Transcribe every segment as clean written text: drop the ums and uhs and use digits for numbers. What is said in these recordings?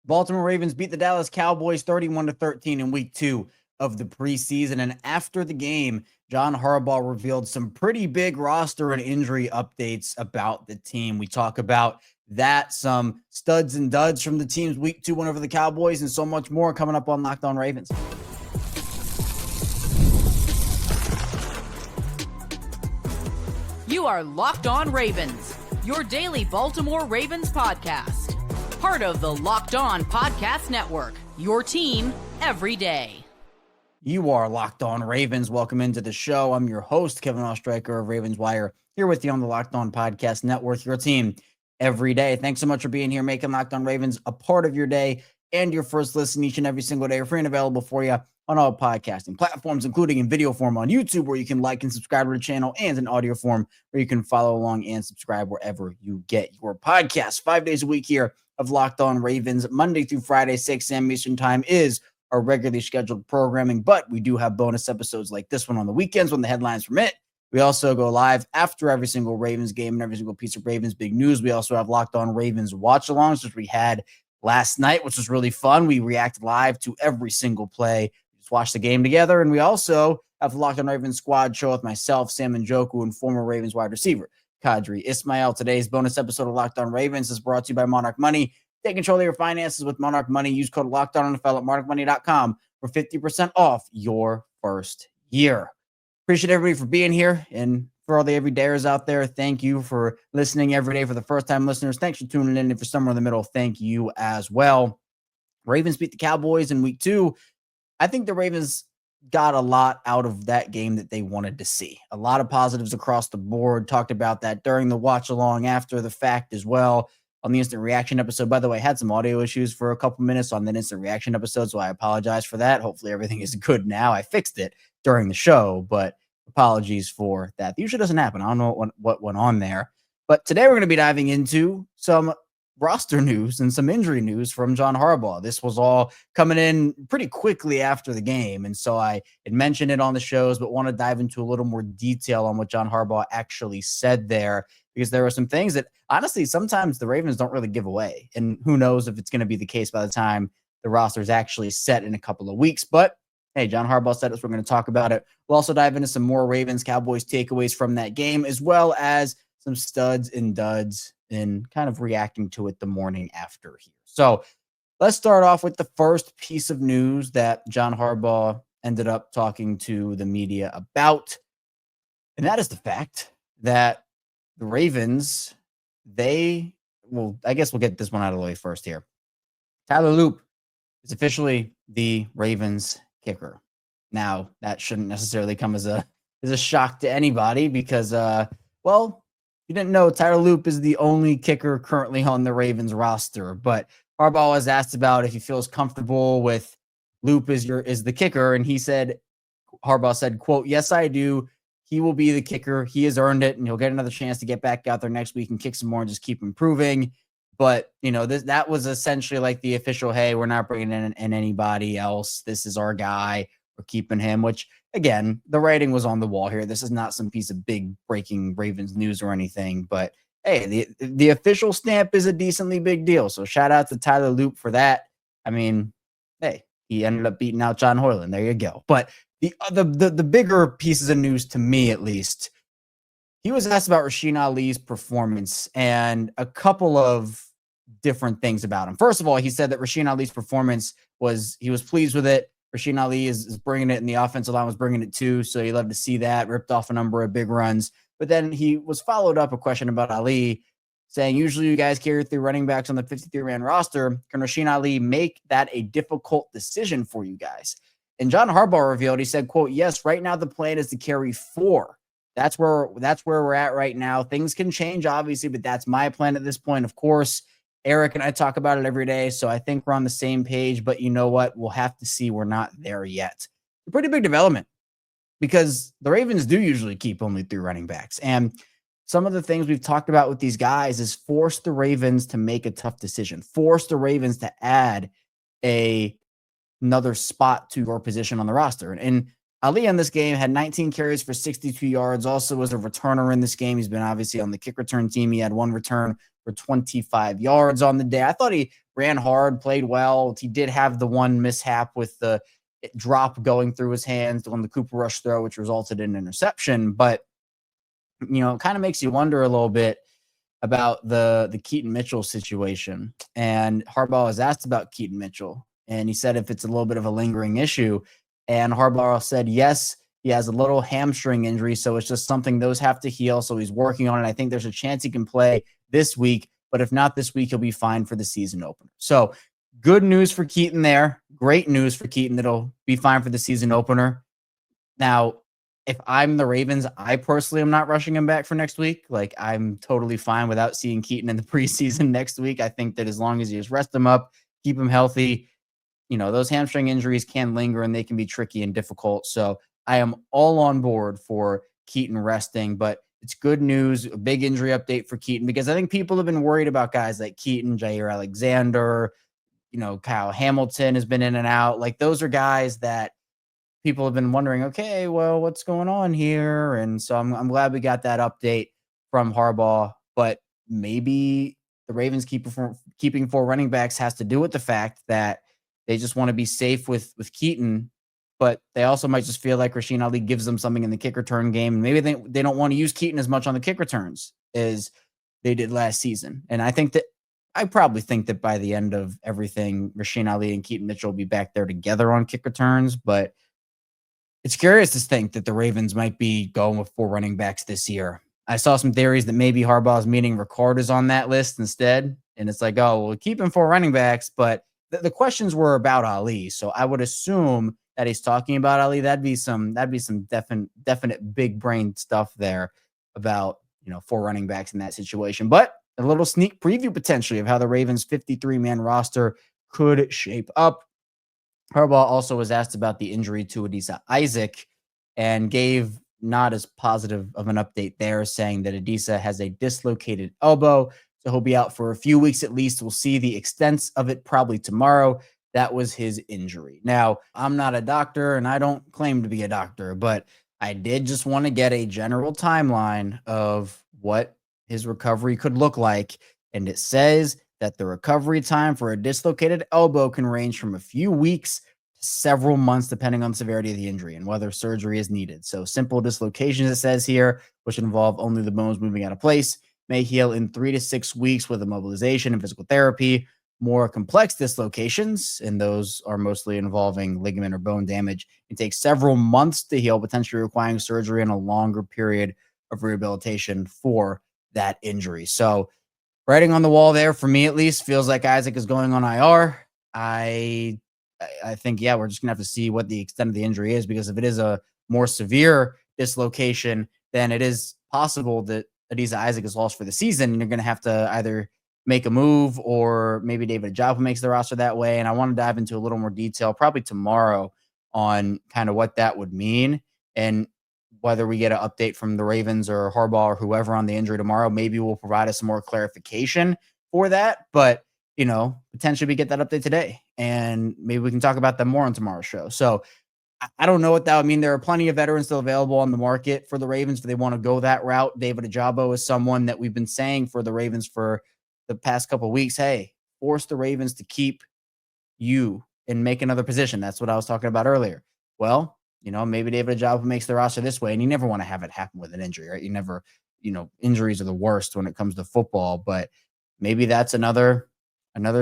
Baltimore Ravens beat the Dallas Cowboys 31-13 in week 2 of the preseason. And after the game, John Harbaugh revealed some pretty big roster and injury updates about the team. We talk about that, some studs and duds from the team's week 2 win over the Cowboys, and so much more coming up on Locked On Ravens. You are Locked On Ravens, your daily Baltimore Ravens podcast. Part of the Locked On Podcast Network, your team every day. You are Locked On Ravens. Welcome into the show. I'm your host, Kevin Oestreicher of Ravens Wire, here with you on the Locked On Podcast Network, your team every day. Thanks so much for being here, making Locked On Ravens a part of your day and your first listen each and every single day. We're free and available for you on all podcasting platforms, including in video form on YouTube, where you can like and subscribe to the channel, and in audio form, where you can follow along and subscribe wherever you get your podcasts. 5 days a week here of Locked On Ravens, Monday through Friday, 6 a.m. Eastern Time is our regularly scheduled programming, but we do have bonus episodes like this one on the weekends when the headlines permit. We also go live after every single Ravens game and every single piece of Ravens big news. We also have Locked On Ravens watch-alongs, which we had last night, which was really fun. We react live to every single play. Just watch the game together. And we also have the Locked On Ravens squad show with myself, Sam Njoku, and former Ravens wide receiver Kadri Ismail. Today's bonus episode of Locked On Ravens is brought to you by Monarch Money. Take control of your finances with Monarch Money. Use code LOCKEDONNFL at monarchmoney.com for 50% off your first year. Appreciate everybody for being here. And for all the everydayers out there, thank you for listening every day. For the first-time listeners, thanks for tuning in. And for somewhere in the middle, thank you as well. Ravens beat the Cowboys in week 2. I think the Ravens got a lot out of that game that they wanted to see. A lot of positives across the board. Talked about that during the watch-along after the fact as well. On the instant reaction episode, by the way, had some audio issues for a couple minutes on that instant reaction episode, so I apologize for that. Hopefully everything is good now. I fixed it during the show, but apologies for that. Usually doesn't happen. I don't know what went on there. But today we're going to be diving into some roster news and some injury news from John Harbaugh. This was all coming in pretty quickly after the game, and so I had mentioned it on the shows, but want to dive into a little more detail on what John Harbaugh actually said there, because there were some things that, honestly, sometimes the Ravens don't really give away. And who knows if it's going to be the case by the time the roster is actually set in a couple of weeks. But, hey, John Harbaugh said it, so we're going to talk about it. We'll also dive into some more Ravens-Cowboys takeaways from that game, as well as some studs and duds and kind of reacting to it the morning after here. So let's start off with the first piece of news that John Harbaugh ended up talking to the media about. And that is the fact that the Ravens, I guess we'll get this one out of the way first here. Tyler Loop is officially the Ravens kicker. Now, that shouldn't necessarily come as a shock to anybody because, you didn't know Tyler Loop is the only kicker currently on the Ravens roster. But Harbaugh was asked about if he feels comfortable with Loop is the kicker, and Harbaugh said, quote, "Yes, I do. He will be the kicker. He has earned it, and he'll get another chance to get back out there next week and kick some more and just keep improving." But, that was essentially like the official, hey, we're not bringing in anybody else. This is our guy. We're keeping him, which, again, the writing was on the wall here. This is not some piece of big breaking Ravens news or anything. But, hey, the official stamp is a decently big deal. So shout out to Tyler Loop for that. I mean, hey, he ended up beating out John Harbaugh. There you go. But the bigger pieces of news, to me at least, he was asked about Rashaan Ali's performance and a couple of different things about him. First of all, he said that Rashaan Ali's performance he was pleased with it. Rashaan Ali is bringing it, and the offensive line was bringing it too, so he loved to see that. Ripped off a number of big runs. But then he was followed up a question about Ali, saying, usually you guys carry 3 running backs on the 53-man roster. Can Rashaan Ali make that a difficult decision for you guys? And John Harbaugh revealed, he said, quote, "Yes, right now the plan is to carry 4. That's where we're at right now. Things can change, obviously, but that's my plan at this point. Of course, Eric and I talk about it every day, so I think we're on the same page, but you know what? We'll have to see. We're not there yet." A pretty big development because the Ravens do usually keep only 3 running backs. And some of the things we've talked about with these guys is force the Ravens to make a tough decision, force the Ravens to add another spot to your position on the roster. And Ali in this game had 19 carries for 62 yards, also was a returner in this game. He's been obviously on the kick return team. He had 1 return for 25 yards on the day. I thought he ran hard, played well. He did have the one mishap with the drop going through his hands on the Cooper Rush throw, which resulted in an interception. But, it kind of makes you wonder a little bit about the Katon Mitchell situation. And Harbaugh was asked about Katon Mitchell, and he said if it's a little bit of a lingering issue. And Harbaugh said, yes, he has a little hamstring injury, so it's just something those have to heal. So he's working on it. I think there's a chance he can play this week, but if not this week, he'll be fine for the season opener. So good news for Katon there. Great news for Katon that he'll be fine for the season opener. Now, if I'm the Ravens, I personally am not rushing him back for next week. Like, I'm totally fine without seeing Katon in the preseason next week. I think that as long as you just rest him up, keep him healthy, those hamstring injuries can linger and they can be tricky and difficult. So I am all on board for Katon resting, but it's good news, a big injury update for Katon, because I think people have been worried about guys like Katon, Jaire Alexander, Kyle Hamilton has been in and out. Like, those are guys that people have been wondering, okay, well, what's going on here? And so I'm glad we got that update from Harbaugh, but maybe the Ravens keeping 4 running backs has to do with the fact that they just want to be safe with Katon, but they also might just feel like Rashaan Ali gives them something in the kick return game. And maybe they don't want to use Katon as much on the kick returns as they did last season. And I probably think that by the end of everything, Rashaan Ali and Katon Mitchell will be back there together on kick returns, but it's curious to think that the Ravens might be going with 4 running backs this year. I saw some theories that maybe Harbaugh's meaning Ricard is on that list instead. And it's like, oh, we'll keep him 4 running backs, but the questions were about Ali. So I would assume that he's talking about Ali. That'd be some definite big brain stuff there about, 4 running backs in that situation. But a little sneak preview potentially of how the Ravens 53-man roster could shape up. Harbaugh also was asked about the injury to Adisa Isaac and gave not as positive of an update there, saying that Adisa has a dislocated elbow, so he'll be out for a few weeks at least. We'll see the extent of it probably tomorrow. That was his injury. Now, I'm not a doctor and I don't claim to be a doctor, but I did just want to get a general timeline of what his recovery could look like. And it says that the recovery time for a dislocated elbow can range from a few weeks to several months, depending on the severity of the injury and whether surgery is needed. So simple dislocations, it says here, which involve only the bones moving out of place, may heal in 3 to 6 weeks with immobilization and physical therapy. More complex dislocations, and those are mostly involving ligament or bone damage, can take several months to heal, potentially requiring surgery and a longer period of rehabilitation for that injury. So writing on the wall there, for me at least, feels like Isaac is going on IR. I think, we're just going to have to see what the extent of the injury is, because if it is a more severe dislocation, then it is possible that Adisa Isaac is lost for the season, and you're going to have to either make a move or maybe David Ojabo makes the roster that way. And I want to dive into a little more detail probably tomorrow on kind of what that would mean, and whether we get an update from the Ravens or Harbaugh or whoever on the injury tomorrow. Maybe will provide us some more clarification for that. But, potentially we get that update today, and maybe we can talk about them more on tomorrow's show. So I don't know what that would mean. There are plenty of veterans still available on the market for the Ravens if they want to go that route. David Ojabo is someone that we've been saying for the Ravens for the past couple of weeks. Hey, force the Ravens to keep you and make another position. That's what I was talking about earlier. Well, maybe David Ojabo makes the roster this way, and you never want to have it happen with an injury, right? You never, injuries are the worst when it comes to football, but maybe that's another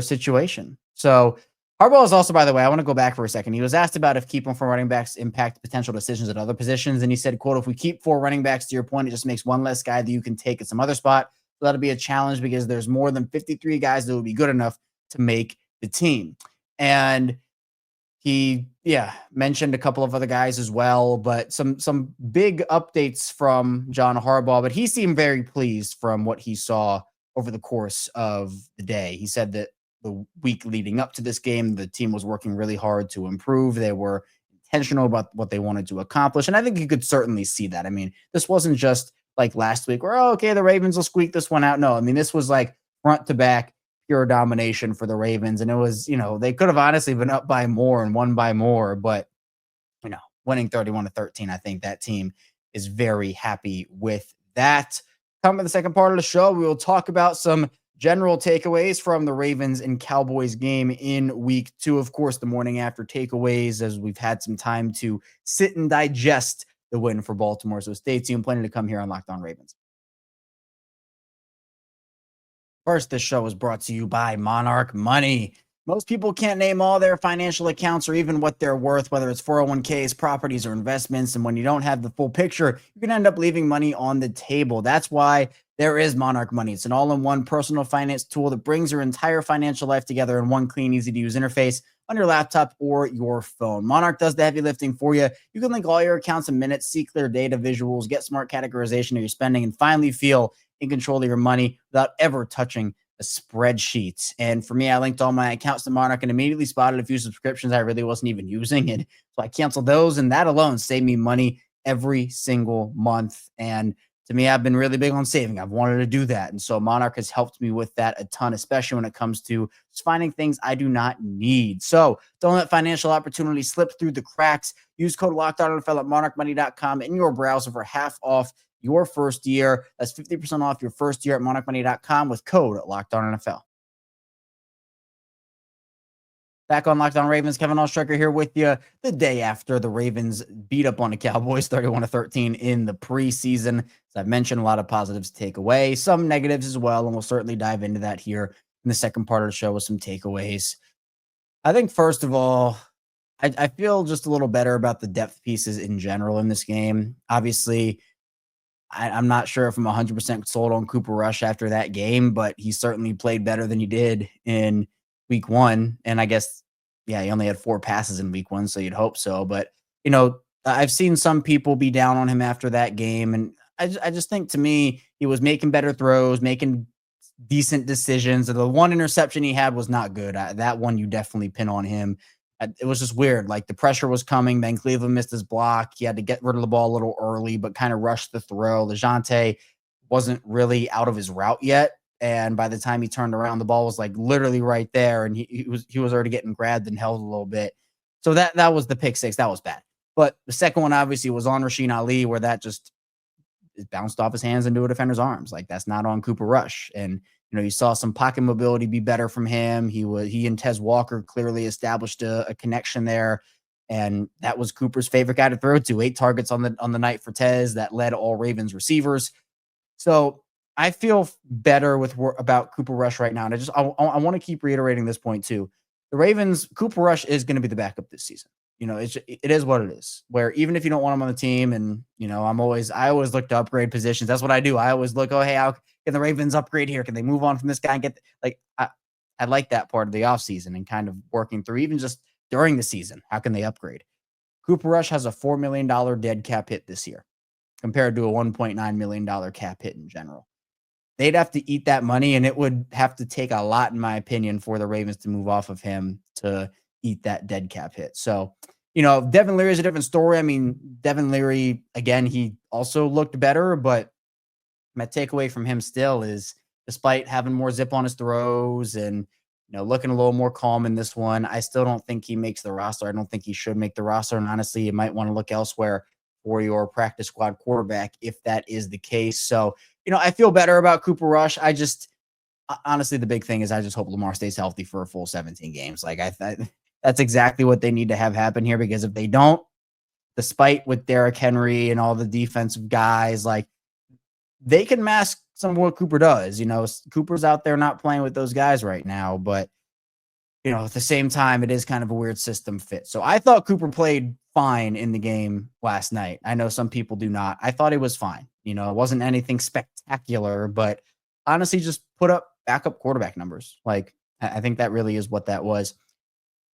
situation. So Harbaugh is also, by the way, I want to go back for a second. He was asked about if keeping 4 running backs impact potential decisions at other positions. And he said, quote, if we keep 4 running backs, to your point, it just makes one less guy that you can take at some other spot. So that'll be a challenge because there's more than 53 guys that would be good enough to make the team. And he, mentioned a couple of other guys as well, but some big updates from John Harbaugh, but he seemed very pleased from what he saw over the course of the day. He said that the week leading up to this game, the team was working really hard to improve. They were intentional about what they wanted to accomplish. And I think you could certainly see that. I mean, this wasn't just like last week where, okay, the Ravens will squeak this one out. No, I mean, this was like front to back, pure domination for the Ravens. And it was, they could have honestly been up by more and won by more, but, winning 31-13, I think that team is very happy with that. Coming to the second part of the show, we will talk about some General takeaways from the Ravens and Cowboys game in week 2. Of course, the morning after takeaways, as we've had some time to sit and digest the win for Baltimore. So stay tuned. Plenty to come here on Locked On Ravens. First, this show is brought to you by Monarch Money. Most people can't name all their financial accounts or even what they're worth, whether it's 401ks, properties, or investments. And when you don't have the full picture, you can end up leaving money on the table. That's why there is Monarch Money. It's an all-in-one personal finance tool that brings your entire financial life together in one clean, easy-to-use interface on your laptop or your phone. Monarch does the heavy lifting for you. You can link all your accounts in minutes, see clear data visuals, get smart categorization of your spending, and finally feel in control of your money without ever touching a spreadsheet. And for me, I linked all my accounts to Monarch and immediately spotted a few subscriptions I really wasn't even using. And so I canceled those, and that alone saved me money every single month. And to me, I've been really big on saving. I've wanted to do that. And so Monarch has helped me with that a ton, especially when it comes to just finding things I do not need. So don't let financial opportunities slip through the cracks. Use code LOCKEDONNFL at monarchmoney.com in your browser for half off your first year. That's 50% off your first year at monarchmoney.com with code LOCKEDONNFL. Back on Locked On Ravens, Kevin Oestreicher here with you the day after the Ravens beat up on the Cowboys 31-13 in the preseason. As I've mentioned, a lot of positives to take away, some negatives as well, and we'll certainly dive into that here in the second part of the show with some takeaways. I think, first of all, I feel just a little better about the depth pieces in general in this game. Obviously, I'm not sure if I'm 100% sold on Cooper Rush after that game, but he certainly played better than he did in week 1. And I guess, yeah, he only had 4 passes in week 1, so you'd hope so. But, I've seen some people be down on him after that game. And I just think, to me, he was making better throws, making decent decisions. The one interception he had was not good. That one you definitely pin on him. It was just weird. Like, the pressure was coming. Ben Cleveland missed his block. He had to get rid of the ball a little early, but kind of rushed the throw. LeJohntay wasn't really out of his route yet. And by the time he turned around, the ball was like literally right there. And he was already getting grabbed and held a little bit. So that was the pick six. That was bad. But the second one obviously was on Rashaan Ali, where that just bounced off his hands into a defender's arms. Like, that's not on Cooper Rush. And you saw some pocket mobility be better from him. He and Tez Walker clearly established a connection there. And that was Cooper's favorite guy to throw to. 8 targets on the night for Tez. That led all Ravens receivers. So I feel better about Cooper Rush right now. And I want to keep reiterating this point too. The Ravens, Cooper Rush is going to be the backup this season. It is what it is, where even if you don't want him on the team, and I always look to upgrade positions. That's what I do. I always look, hey, how can the Ravens upgrade here? Can they move on from this guy and get I like that part of the offseason and kind of working through, even just during the season, how can they upgrade? Cooper Rush has a $4 million dead cap hit this year compared to a $1.9 million cap hit in general. They'd have to eat that money, and it would have to take a lot, in my opinion, for the Ravens to move off of him to eat that dead cap hit. So, Devin Leary is a different story. I mean, Devin Leary, again, he also looked better, but my takeaway from him still is, despite having more zip on his throws and, looking a little more calm in this one, I still don't think he makes the roster. I don't think he should make the roster. And honestly, you might want to look elsewhere for your practice squad quarterback if that is the case. So, I feel better about Cooper Rush. Honestly, the big thing is I just hope Lamar stays healthy for a full 17 games. Like, that's exactly what they need to have happen here, because if they don't, despite with Derrick Henry and all the defensive guys, like, they can mask some of what Cooper does. Cooper's out there not playing with those guys right now, but at the same time, it is kind of a weird system fit. So I thought Cooper played fine in the game last night. I know some people do not. I thought it was fine. It wasn't anything spectacular, but honestly, just put up backup quarterback numbers. Like, I think that really is what that was.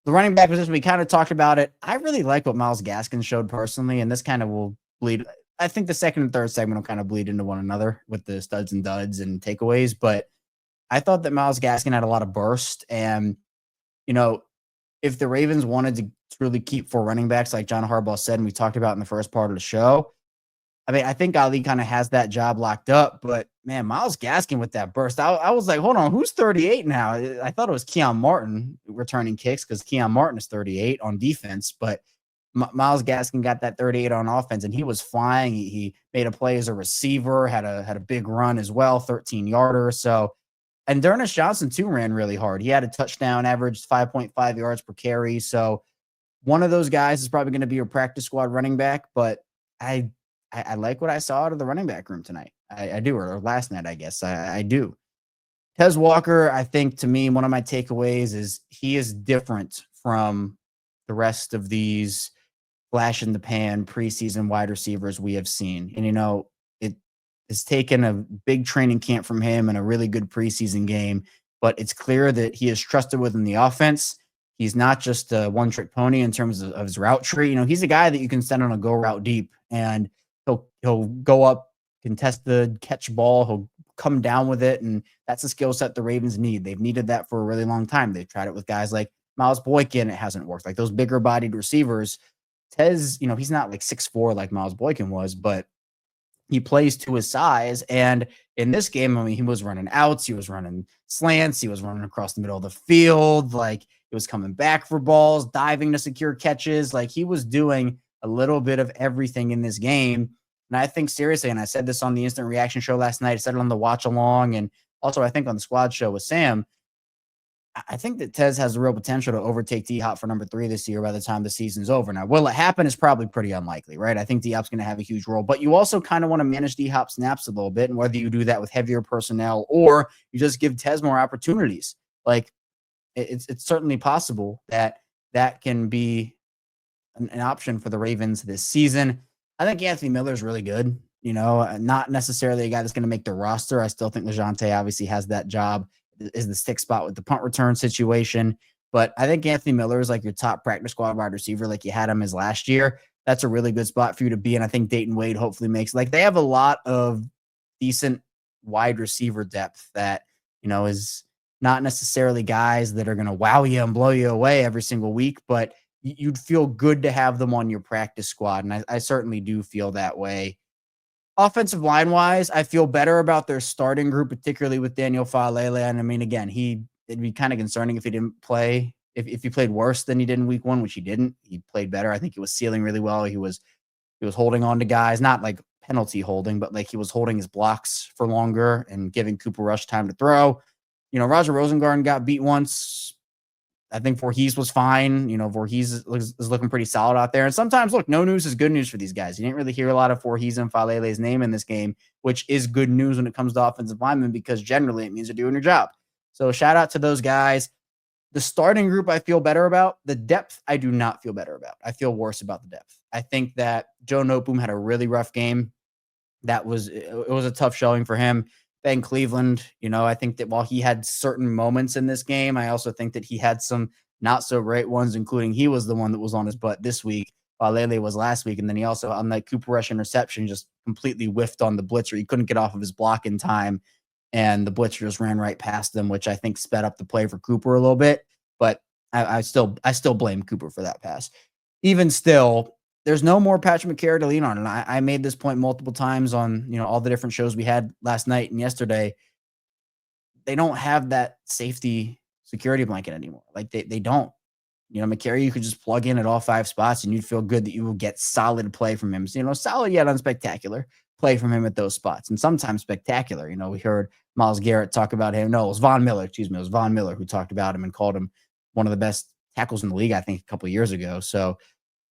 The running back position, we kind of talked about it. I really like what Myles Gaskin showed personally, and this kind of will bleed. I think the second and third segment will kind of bleed into one another with the studs and duds and takeaways, but I thought that Myles Gaskin had a lot of burst. And, if the Ravens wanted to truly keep 4 running backs, like John Harbaugh said, and we talked about in the first part of the show, I mean, I think Ali kind of has that job locked up, but man, Myles Gaskin with that burst, I was like, hold on, who's 38 now? I thought it was Keon Martin returning kicks, because Keon Martin is 38 on defense, but Myles Gaskin got that 38 on offense, and he was flying. He made a play as a receiver, had a big run as well, 13-yarder. So And D'Ernest Johnson, too, ran really hard. He had a touchdown, averaged 5.5 yards per carry. So one of those guys is probably going to be your practice squad running back, but I like what I saw out of the running back room tonight. I do, or last night, I guess. I do. Tez Walker, I think, to me, one of my takeaways is he is different from the rest of these flash in the pan preseason wide receivers we have seen. And, it has taken a big training camp from him and a really good preseason game, but it's clear that he is trusted within the offense. He's not just a one-trick pony in terms of his route tree. He's a guy that you can send on a go route deep, and he'll go up, contest the catch ball, he'll come down with it, and that's a skill set the Ravens need. They've needed that for a really long time. They've tried it with guys like Miles Boykin. It hasn't worked. Like those bigger bodied receivers, Tez, he's not like 6'4" like Miles Boykin was, but he plays to his size. And in this game, I mean, he was running outs, he was running slants, he was running across the middle of the field. Like he was coming back for balls, diving to secure catches. Like he was doing a little bit of everything in this game. And I think seriously, and I said this on the Instant Reaction show last night, I said it on the watch along, and also I think on the squad show with Sam, I think that Tez has the real potential to overtake D-Hop for number 3 this year by the time the season's over. Now, will it happen is probably pretty unlikely, right? I think D-Hop's going to have a huge role, but you also kind of want to manage D-Hop snaps a little bit, and whether you do that with heavier personnel or you just give Tez more opportunities. Like, it's certainly possible that that can be an option for the Ravens this season. I think Anthony Miller is really good. Not necessarily a guy that's going to make the roster. I still think LeJontay obviously has that job, is the 6th spot with the punt return situation. But I think Anthony Miller is like your top practice squad wide receiver, like you had him as last year. That's a really good spot for you to be in. I think Dayton Wade hopefully makes, like, they have a lot of decent wide receiver depth that, is not necessarily guys that are going to wow you and blow you away every single week, but you'd feel good to have them on your practice squad. And I certainly do feel that way. Offensive line wise, I feel better about their starting group, particularly with Daniel Faalele. And I mean, again, it'd be kind of concerning if he didn't play, if he played worse than he did in week 1, which he didn't. He played better. I think he was sealing really well. He was holding on to guys, not like penalty holding, but like he was holding his blocks for longer and giving Cooper Rush time to throw. Roger Rosengarten got beat once. I think Voorhees was fine. Voorhees is looking pretty solid out there. And sometimes, look, no news is good news for these guys. You didn't really hear a lot of Voorhees and Faalele's name in this game, which is good news when it comes to offensive linemen, because generally it means you're doing your job. So shout out to those guys. The starting group I feel better about. The depth I do not feel better about. I feel worse about the depth. I think that Joe Noteboom had a really rough game. It was a tough showing for him. Ben Cleveland, I think that while he had certain moments in this game, I also think that he had some not so great ones, including he was the one that was on his butt this week, while Lele was last week. And then he also, on that Cooper Rush interception, just completely whiffed on the blitzer. He couldn't get off of his block in time, and the blitzer just ran right past him, which I think sped up the play for Cooper a little bit. But I still blame Cooper for that pass. Even still, there's no more Patrick McCary to lean on. And I made this point multiple times on, all the different shows we had last night and yesterday. They don't have that safety security blanket anymore. Like they don't. McCary, you could just plug in at all 5 spots and you'd feel good that you will get solid play from him. So, solid yet unspectacular play from him at those spots. And sometimes spectacular. We heard Myles Garrett talk about him. No, it was Von Miller. It was Von Miller who talked about him and called him one of the best tackles in the league, I think, a couple of years ago. So,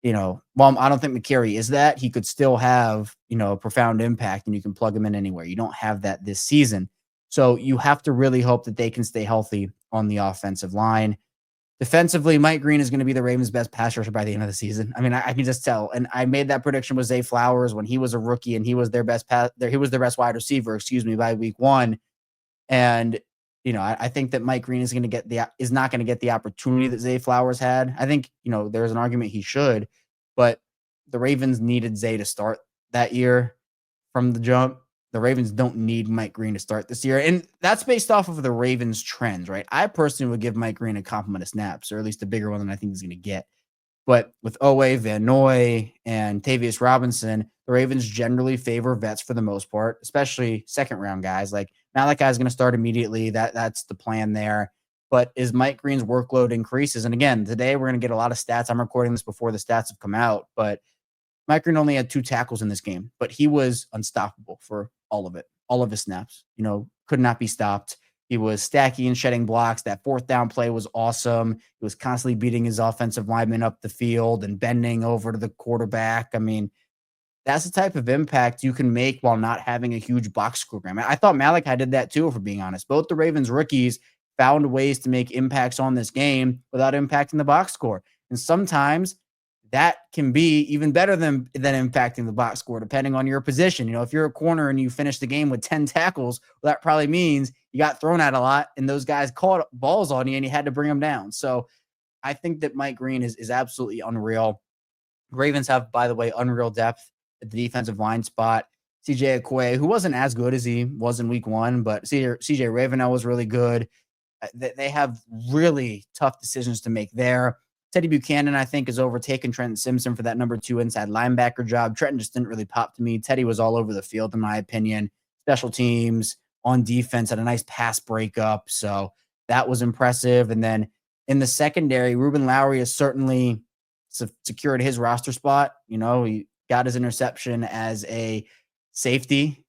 while I don't think McCary is that, he could still have, a profound impact, and you can plug him in anywhere. You don't have that this season. So you have to really hope that they can stay healthy on the offensive line. Defensively, Mike Green is going to be the Ravens' best pass rusher by the end of the season. I mean, I can just tell. And I made that prediction with Zay Flowers when he was a rookie, and he was their best wide receiver, by week 1. And I think that Mike Green is not going to get the opportunity that Zay Flowers had. I think, there's an argument he should, but the Ravens needed Zay to start that year from the jump. The Ravens don't need Mike Green to start this year. And that's based off of the Ravens trends, right? I personally would give Mike Green a compliment of snaps, or at least a bigger one than I think he's going to get. But with Owe, Van Noy, and Tavius Robinson, the Ravens generally favor vets for the most part, especially second-round guys. Like, Malaki is going to start immediately. That's the plan there. But as Mike Green's workload increases, and again, today we're going to get a lot of stats. I'm recording this before the stats have come out, but Mike Green only had 2 tackles in this game, but he was unstoppable for all of it, all of his snaps. Could not be stopped. He was stacking and shedding blocks. That fourth down play was awesome. He was constantly beating his offensive lineman up the field and bending over to the quarterback. I mean, that's the type of impact you can make while not having a huge box score. I thought Malaki did that too, if we're being honest. Both the Ravens rookies found ways to make impacts on this game without impacting the box score. And sometimes that can be even better than impacting the box score, depending on your position. If you're a corner and you finish the game with 10 tackles, well, that probably means you got thrown at a lot and those guys caught balls on you and you had to bring them down. So I think that Mike Green is absolutely unreal. Ravens have, by the way, unreal depth at the defensive line spot. CJ Okoye, who wasn't as good as he was in week one, but CJ Ravenel was really good. They have really tough decisions to make there. Teddy Buchanan, I think, has overtaken Trenton Simpson for that number 2 inside linebacker job. Trenton just didn't really pop to me. Teddy was all over the field, in my opinion. Special teams, on defense, had a nice pass breakup. So that was impressive. And then in the secondary, Ruben Lowry has certainly secured his roster spot. He got his interception as a safety.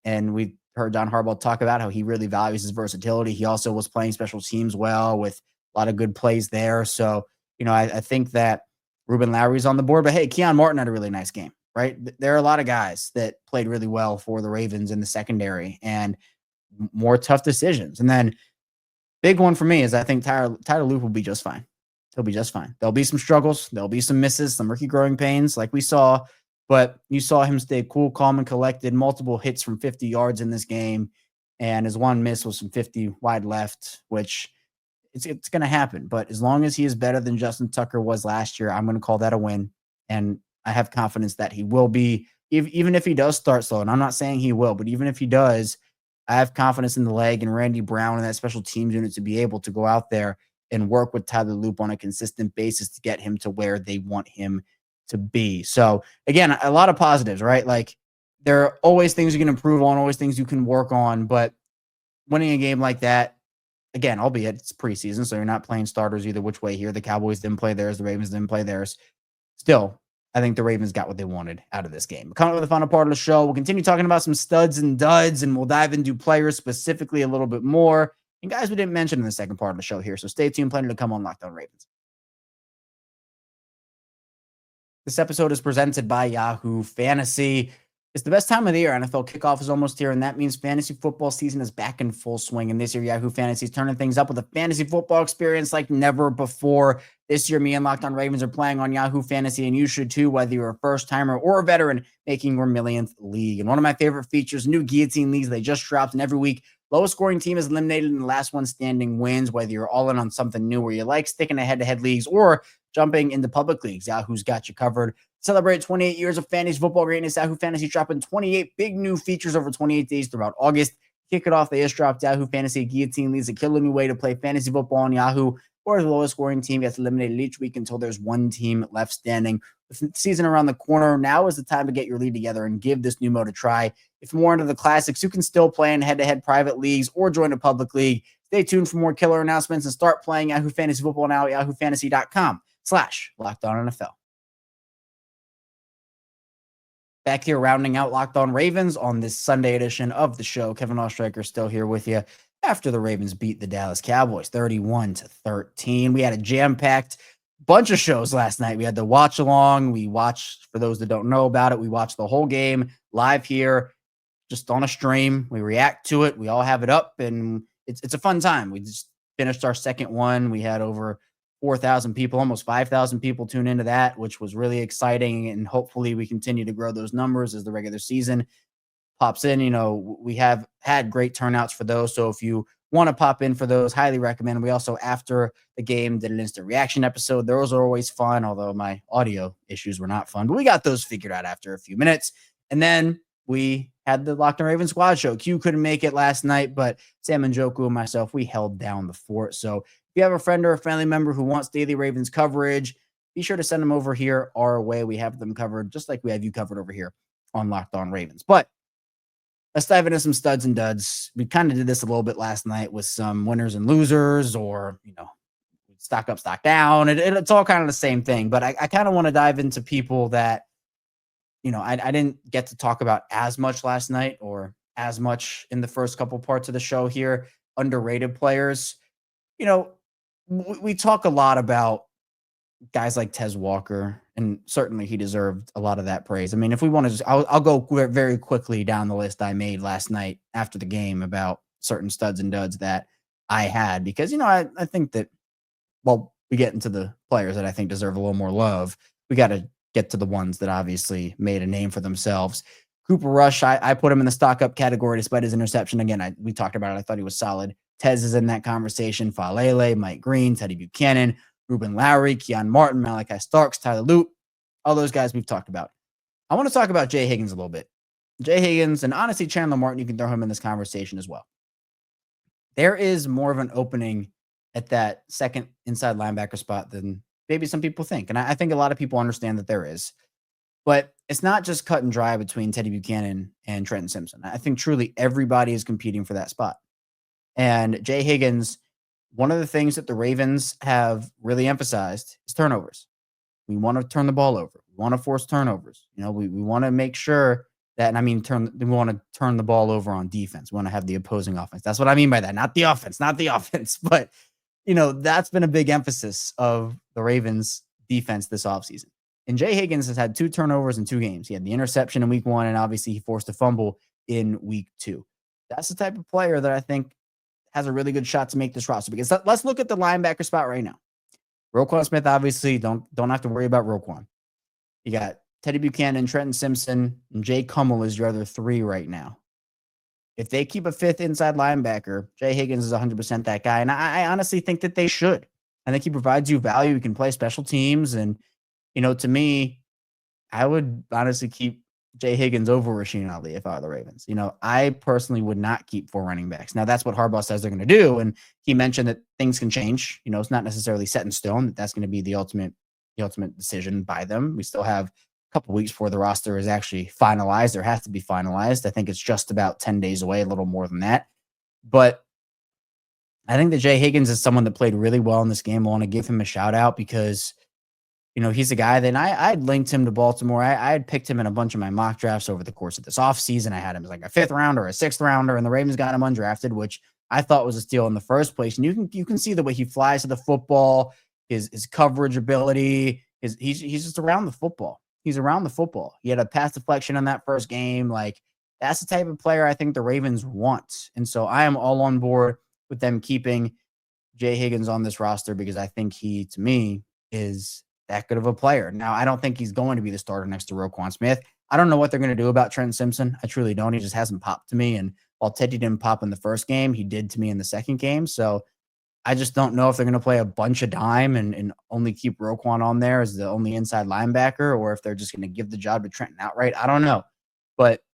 And we heard John Harbaugh talk about how he really values his versatility. He also was playing special teams well with a lot of good plays there. So, I think that Ruben Lowry's on the board. But hey, Keon Martin had a really nice game, right? There are a lot of guys that played really well for the Ravens in the secondary and more tough decisions. And then big one for me is I think Tyler Loop will be just fine. He'll be just fine. There'll be some struggles. There'll be some misses, some rookie growing pains like we saw. But you saw him stay cool, calm, and collected. Multiple hits from 50 yards in this game. And his one miss was from 50 wide left, which it's going to happen. But as long as he is better than Justin Tucker was last year, I'm going to call that a win. And I have confidence that he will be, even if he does start slow. And I'm not saying he will, but even if he does, I have confidence in the leg and Randy Brown and that special teams unit to be able to go out there and work with Tyler Loop on a consistent basis to get him to where they want him to be. So again, a lot of positives, right? Like there are always things you can improve on, always things you can work on, but winning a game like that, again, albeit it's preseason, so you're not playing starters either which way here. The Cowboys didn't play theirs. The Ravens didn't play theirs. Still, I think the Ravens got what they wanted out of this game. Coming up with the final part of the show, we'll continue talking about some studs and duds, and we'll dive into players specifically a little bit more. And guys we didn't mention in the second part of the show here, so stay tuned. Plenty to come on Locked On Ravens. This episode is presented by Yahoo Fantasy. It's the best time of the year. NFL kickoff is almost here, and that means fantasy football season is back in full swing. And this year, Yahoo Fantasy is turning things up with a fantasy football experience like never before. This year, me and Locked On Ravens are playing on Yahoo Fantasy, and you should too, whether you're a first-timer or a veteran making your millionth league. And one of my favorite features, new guillotine leagues, they just dropped, and every week, lowest scoring team is eliminated and the last one standing wins, whether you're all in on something new where you like sticking to head-to-head leagues or jumping into public leagues. Yahoo's got you covered. Celebrate 28 years of fantasy football greatness. Yahoo Fantasy dropping 28 big new features over 28 days throughout August. Kick it off, they just dropped Yahoo Fantasy Guillotine Leagues, a killer new way to play fantasy football on Yahoo, where the lowest scoring team gets eliminated each week until there's one team left standing. With the season around the corner, now is the time to get your league together and give this new mode a try. If you're more into the classics, you can still play in head-to-head private leagues or join a public league. Stay tuned for more killer announcements and start playing Yahoo Fantasy Football now at yahoofantasy.com/LockedOnNFL. Back here rounding out Locked On Ravens on this Sunday edition of the show. Kevin Oestreicher still here with you after the Ravens beat the Dallas Cowboys 31-13. We had a jam-packed bunch of shows last night. We had the watch along. We watched, for those that don't know about it, we watched the whole game live here, just on a stream. We react to it. We all have it up, and it's a fun time. We just finished our second one. We had over 4,000 people, almost 5,000 people tune into that, which was really exciting. And hopefully we continue to grow those numbers as the regular season pops in. We have had great turnouts for those. So if you want to pop in for those, highly recommend. We also, after the game, did an instant reaction episode. Those are always fun, although my audio issues were not fun, but we got those figured out after a few minutes. And then we had the Locked On Ravens squad show. Q couldn't make it last night, but Sam and Joku and myself, we held down the fort. So if you have a friend or a family member who wants daily Ravens coverage, be sure to send them over here our way. We have them covered just like we have you covered over here on Locked On Ravens. But let's dive into some studs and duds. We kind of did this a little bit last night with some winners and losers, or, stock up, stock down. It's all kind of the same thing. But I kind of want to dive into people that, I didn't get to talk about as much last night or as much in the first couple parts of the show here. underrated players, we talk a lot about guys like Tez Walker, and certainly he deserved a lot of that praise. I mean, if we want to just, I'll go very quickly down the list I made last night after the game about certain studs and duds that I had, because, I think that, well, we get into the players that I think deserve a little more love. We got to get to the ones that obviously made a name for themselves. Cooper Rush, I put him in the stock up category despite his interception. Again, we talked about it. I thought he was solid. Tez is in that conversation. Falele, Mike Green, Teddy Buchanan, Ruben Lowry, Keon Martin, Malachi Starks, Tyler Lute, all those guys we've talked about. I want to talk about Jay Higgins a little bit. Jay Higgins, and honestly, Chandler Martin, you can throw him in this conversation as well. There is more of an opening at that second inside linebacker spot than maybe some people think. And I think a lot of people understand that there is. But it's not just cut and dry between Teddy Buchanan and Trenton Simpson. I think truly everybody is competing for that spot. And Jay Higgins, one of the things that the Ravens have really emphasized is turnovers. We want to turn the ball over. We want to force turnovers. We want to make sure that, and I mean, we want to turn the ball over on defense. We want to have the opposing offense. That's what I mean by that. Not the offense. But, that's been a big emphasis of the Ravens defense this offseason. And Jay Higgins has had 2 turnovers in 2 games. He had the interception in week 1, and obviously he forced a fumble in week 2. That's the type of player that I think has a really good shot to make this roster. Because let's look at the linebacker spot right now. Roquan Smith, obviously, don't have to worry about Roquan. You got Teddy Buchanan, Trenton Simpson, and Jay Kummel is your other 3 right now. If they keep a 5th inside linebacker, Jay Higgins is 100% that guy. And I honestly think that they should. I think he provides you value. He can play special teams. And, to me, I would honestly keep Jay Higgins over Rashaan Ali if I were the Ravens. I personally would not keep 4 running backs. Now, that's what Harbaugh says they're going to do. And he mentioned that things can change. It's not necessarily set in stone that that's going to be the ultimate decision by them. We still have a couple weeks before the roster is actually finalized or has to be finalized. I think it's just about 10 days away, a little more than that. But I think that Jay Higgins is someone that played really well in this game. I want to give him a shout out because, he's a guy that I'd linked him to Baltimore. I had picked him in a bunch of my mock drafts over the course of this offseason. I had him as like a 5th rounder, a 6th rounder, and the Ravens got him undrafted, which I thought was a steal in the first place. And you can see the way he flies to the football, his coverage ability, he's just around the football. He's around the football. He had a pass deflection in that first game. Like, that's the type of player I think the Ravens want. And so I am all on board with them keeping Jay Higgins on this roster because I think he, to me, is that good of a player. Now, I don't think he's going to be the starter next to Roquan Smith. I don't know what they're going to do about Trent Simpson. I truly don't. He just hasn't popped to me. And while Teddy didn't pop in the first game, he did to me in the second game. So I just don't know if they're going to play a bunch of dime and only keep Roquan on there as the only inside linebacker, or if they're just going to give the job to Trenton outright. I don't know. But,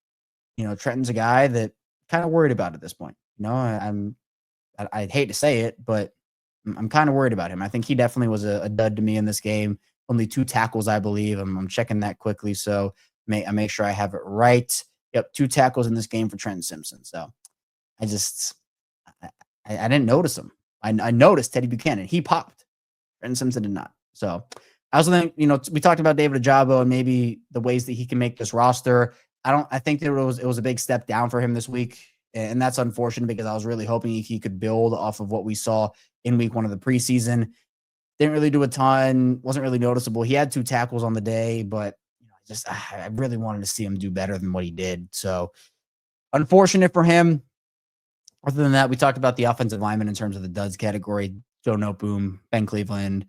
Trenton's a guy that kind of worried about at this point. I hate to say it, but I'm kind of worried about him. I think he definitely was a dud to me in this game. Only 2 tackles, I believe. I'm checking that quickly, so I make sure I have it right. Yep, 2 tackles in this game for Trenton Simpson. So I didn't notice him. I noticed Teddy Buchanan. He popped. Trenton Simpson did not. So I also think, we talked about David Ojabo and maybe the ways that he can make this roster. I think that it was a big step down for him this week. And that's unfortunate because I was really hoping he could build off of what we saw in week 1 of the preseason. Didn't really do a ton. Wasn't really noticeable. He had 2 tackles on the day, but I really wanted to see him do better than what he did. So unfortunate for him. Other than that, we talked about the offensive linemen in terms of the duds category. Joe Noteboom, Ben Cleveland.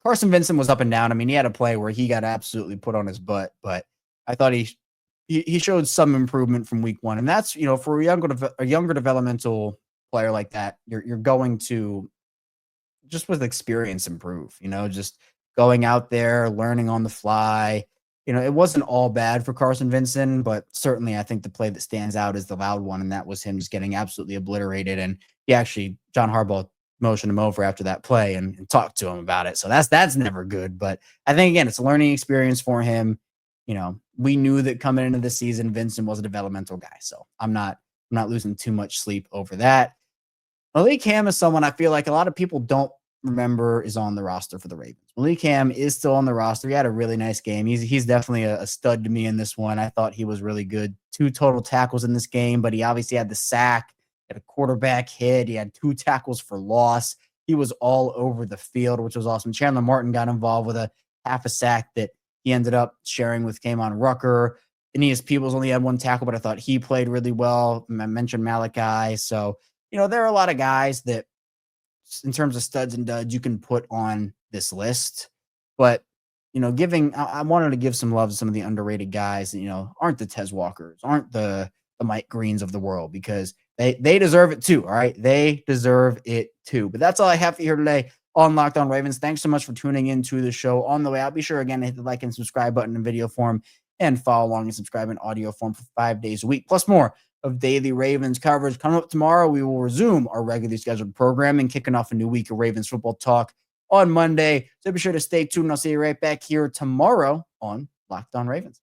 Carson Vincent was up and down. I mean, he had a play where he got absolutely put on his butt, but I thought he showed some improvement from week 1. And that's, for a younger developmental player like that, you're going to just with experience improve, just going out there, learning on the fly. It wasn't all bad for Carson Vincent, but certainly I think the play that stands out is the loud one. And that was him just getting absolutely obliterated. And John Harbaugh motioned him over after that play and talked to him about it. So that's never good. But I think, again, it's a learning experience for him. We knew that coming into the season, Vincent was a developmental guy. So I'm not losing too much sleep over that. Malik Ham is someone I feel like a lot of people don't remember is on the roster for the Ravens. Malik Ham is still on the roster. He had a really nice game. He's definitely a stud to me in this one. I thought he was really good. 2 total tackles in this game, but he obviously had the sack. He had a quarterback hit. He had 2 tackles for loss. He was all over the field, which was awesome. Chandler Martin got involved with a half a sack that he ended up sharing with Kamon Rucker. Aeneas Peebles only had 1 tackle, but I thought he played really well. I mentioned Malaki. So, there are a lot of guys that, in terms of studs and duds, you can put on this list. But, I wanted to give some love to some of the underrated guys that, aren't the Tez Walkers, aren't the Mike Greens of the world, because they deserve it too. All right. They deserve it too. But that's all I have for you here today on Locked On Ravens. Thanks so much for tuning into the show. On the way out, be sure again to hit the like and subscribe button in video form and follow along and subscribe in audio form for 5 days a week, plus more of daily Ravens coverage. Coming up tomorrow, we will resume our regularly scheduled programming, kicking off a new week of Ravens football talk on Monday. So be sure to stay tuned. I'll see you right back here tomorrow on Locked On Ravens.